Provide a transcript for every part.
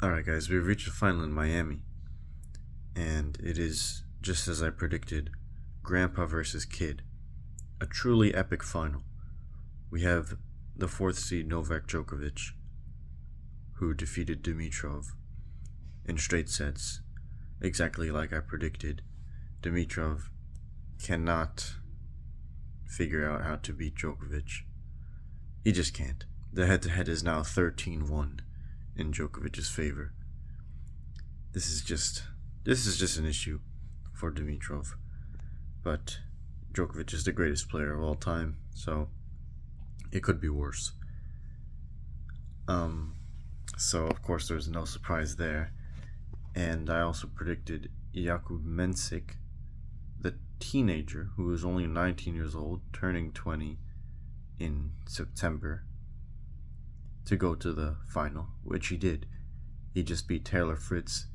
Alright, guys, we've reached the final in Miami, and it is, just as I predicted, Grandpa versus Kid. A truly epic final. We have the fourth seed Novak Djokovic, who defeated Dimitrov in straight sets, exactly like I predicted. Dimitrov cannot figure out how to beat Djokovic. He just can't. The head-to-head is now 13-1 in Djokovic's favor. This is just an issue for Dimitrov. But Djokovic is the greatest player of all time, so it could be worse. So of course there's no surprise there. And I also predicted Jakub Menšík, the teenager who is only 19 years old, turning 20 in September, to go to the final, which he did. He just beat Taylor Fritz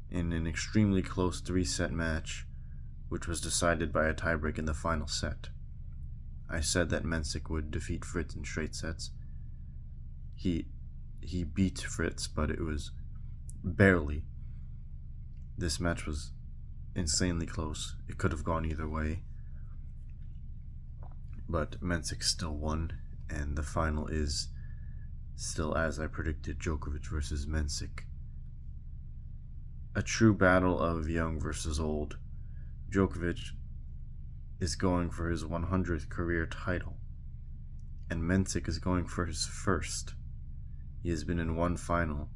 in an extremely close 3-set match, which was decided by a tiebreak in the final set. I said that Menšík would defeat Fritz in straight sets. He beat Fritz, but it was barely. This match was insanely close. It could have gone either way. But Menšík still won, and the final is still, as I predicted, Djokovic versus Menšík. A true battle of young versus old. Djokovic is going for his 100th career title, and Menšík is going for his first. He has been in one final,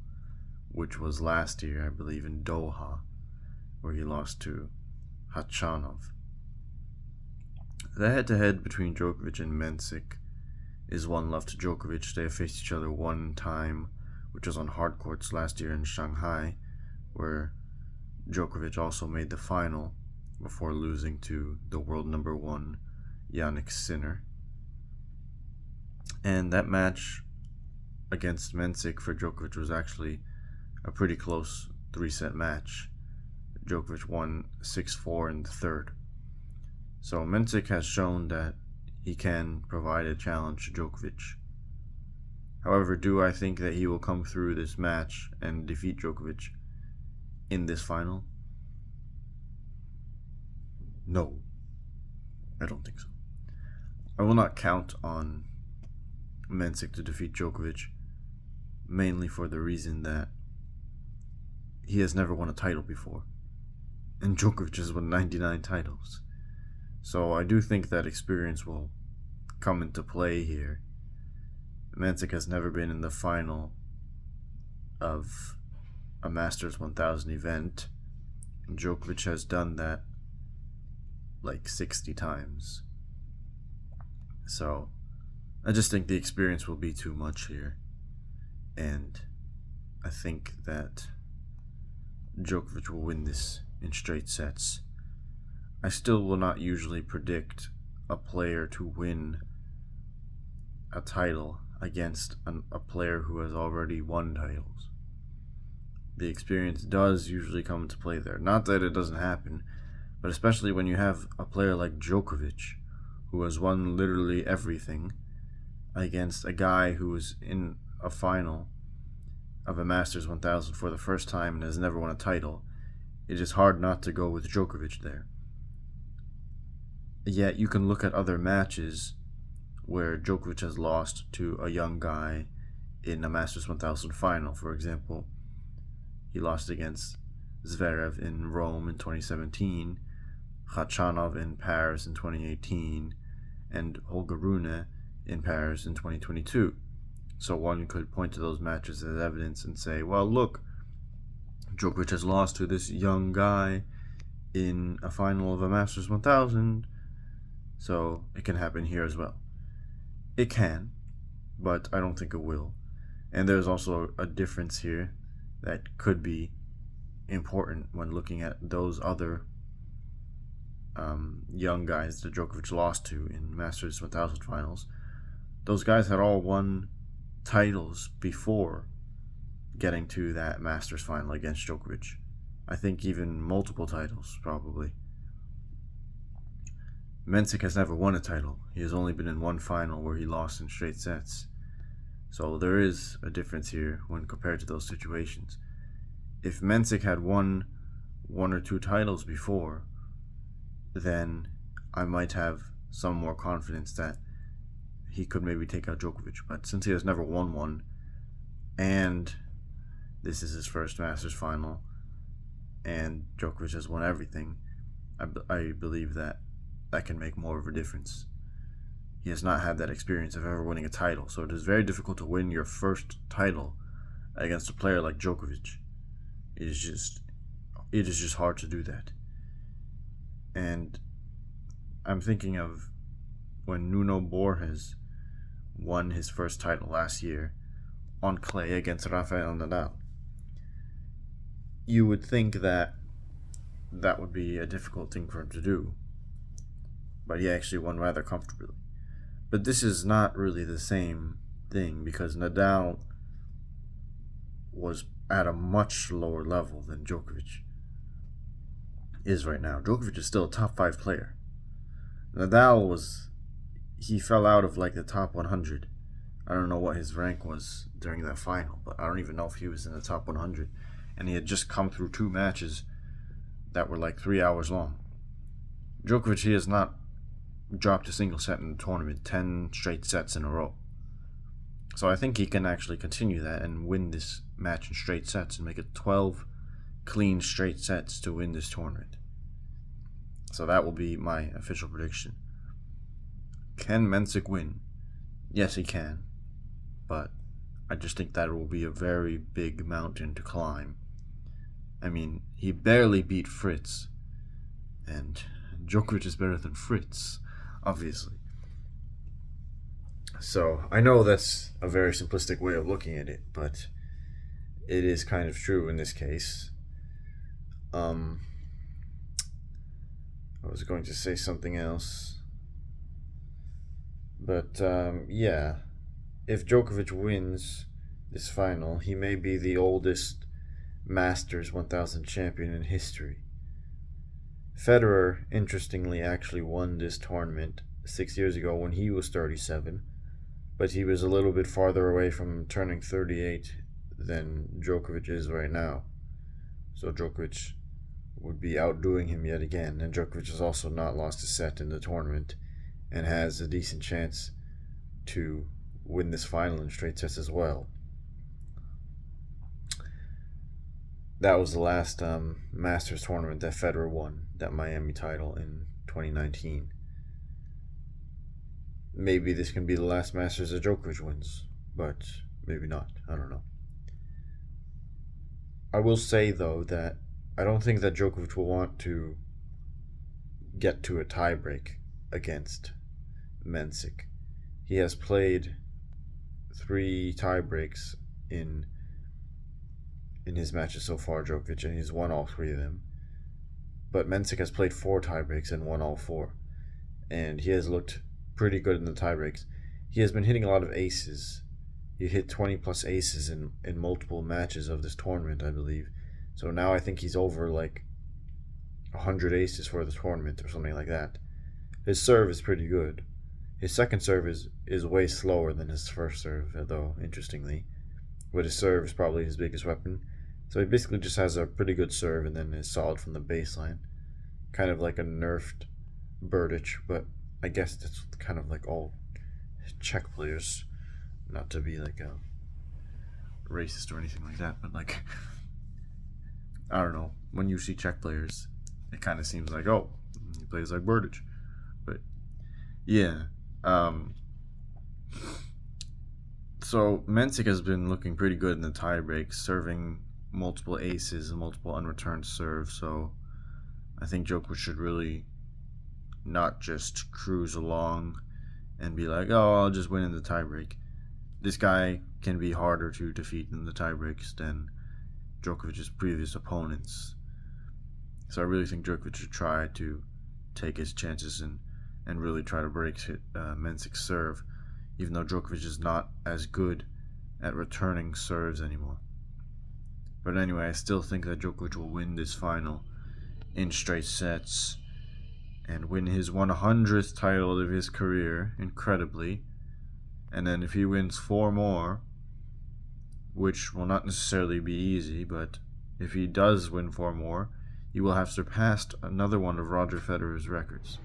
which was last year, I believe, in Doha, where he lost to Khachanov. The head-to-head between Djokovic and Menšík is 1-love to Djokovic. They have faced each other one time, which was on hard courts last year in Shanghai, where Djokovic also made the final before losing to the world number 1, Jannik Sinner. And that match against Menšík for Djokovic was actually a pretty close 3-set match. Djokovic won 6-4 in the third. So Menšík has shown that he can provide a challenge to Djokovic. However, do I think that he will come through this match and defeat Djokovic in this final? No, I don't think so. I will not count on Menšík to defeat Djokovic, mainly for the reason that he has never won a title before, and Djokovic has won 99 titles. So I do think that experience will come into play here. Menšík has never been in the final of a Masters 1000 event. Djokovic has done that like 60 times. So I just think the experience will be too much here. And I think that Djokovic will win this in straight sets. I still will not usually predict a player to win a title against a player who has already won titles. The experience does usually come into play there. Not that it doesn't happen, but especially when you have a player like Djokovic, who has won literally everything, against a guy who is in a final of a Masters 1000 for the first time and has never won a title. It is hard not to go with Djokovic there. Yet you can look at other matches where Djokovic has lost to a young guy in a Masters 1000 final. For example, he lost against Zverev in Rome in 2017, Khachanov in Paris in 2018, and Holger Rune in Paris in 2022. So one could point to those matches as evidence and say, well, look, Djokovic has lost to this young guy in a final of a Masters 1000, so it can happen here as well. It can, but I don't think it will. And there's also a difference here that could be important when looking at those other young guys that Djokovic lost to in Masters 1000 finals. Those guys had all won titles before getting to that Masters final against Djokovic. I think even multiple titles, probably. Menšík has never won a title. He has only been in one final where he lost in straight sets. So there is a difference here when compared to those situations. if Menšík had won one or two titles before, then I might have some more confidence that he could maybe take out Djokovic. But since he has never won one, and this is his first Masters final, and Djokovic has won everything, I believe that can make more of a difference. He has not had that experience of ever winning a title, so it is very difficult to win your first title against a player like Djokovic. It is just hard to do that. And I'm thinking of when Nuno Borges won his first title last year on clay against Rafael Nadal. You would think that would be a difficult thing for him to do, but he actually won rather comfortably. But this is not really the same thing because Nadal was at a much lower level than Djokovic is right now. Djokovic is still a top 5 player. Nadal he fell out of like the top 100. I don't know what his rank was during that final, but I don't even know if he was in the top 100. And he had just come through 2 matches that were like 3 hours long. Djokovic, he has not dropped a single set in the tournament, 10 straight sets in a row. So I think he can actually continue that and win this match in straight sets and make it 12 clean straight sets to win this tournament. So that will be my official prediction. Can Menšík win? Yes, he can. But I just think that will be a very big mountain to climb. I mean, he barely beat Fritz, and Djokovic is better than Fritz, obviously. So, I know that's a very simplistic way of looking at it, but it is kind of true in this case. I was going to say something else. But, yeah. If Djokovic wins this final, he may be the oldest Masters 1000 champion in history. Federer, interestingly, actually won this tournament 6 years ago when he was 37, but he was a little bit farther away from turning 38 than Djokovic is right now. So Djokovic would be outdoing him yet again, and Djokovic has also not lost a set in the tournament and has a decent chance to win this final in straight sets as well. That was the last Masters tournament that Federer won, that Miami title in 2019. Maybe this can be the last Masters that Djokovic wins, but maybe not. I don't know. I will say, though, that I don't think that Djokovic will want to get to a tiebreak against Menšík. He has played 3 tiebreaks in his matches so far, Djokovic, and he's won all 3 of them. But Menšík has played 4 tiebreaks and won all 4. And he has looked pretty good in the tiebreaks. He has been hitting a lot of aces. He hit 20 plus aces in multiple matches of this tournament, I believe. So now I think he's over like 100 aces for the tournament or something like that. His serve is pretty good. His second serve is way slower than his first serve, though, interestingly. But his serve is probably his biggest weapon. So he basically just has a pretty good serve and then is solid from the baseline. Kind of like a nerfed Berdych, but I guess that's kind of like all Czech players. Not to be like a racist or anything like that, but like, I don't know. When you see Czech players, it kind of seems like, oh, he plays like Berdych. But yeah. So Menšík has been looking pretty good in the tiebreaks, serving multiple aces and multiple unreturned serves. So I think Djokovic should really not just cruise along and be like, oh, I'll just win in the tiebreak. This guy can be harder to defeat in the tiebreaks than Djokovic's previous opponents. So I really think Djokovic should try to take his chances and really try to break Menšík's serve, even though Djokovic is not as good at returning serves anymore. But anyway, I still think that Djokovic will win this final in straight sets and win his 100th title of his career, incredibly. And then if he wins 4 more, which will not necessarily be easy, but if he does win 4 more, he will have surpassed another one of Roger Federer's records.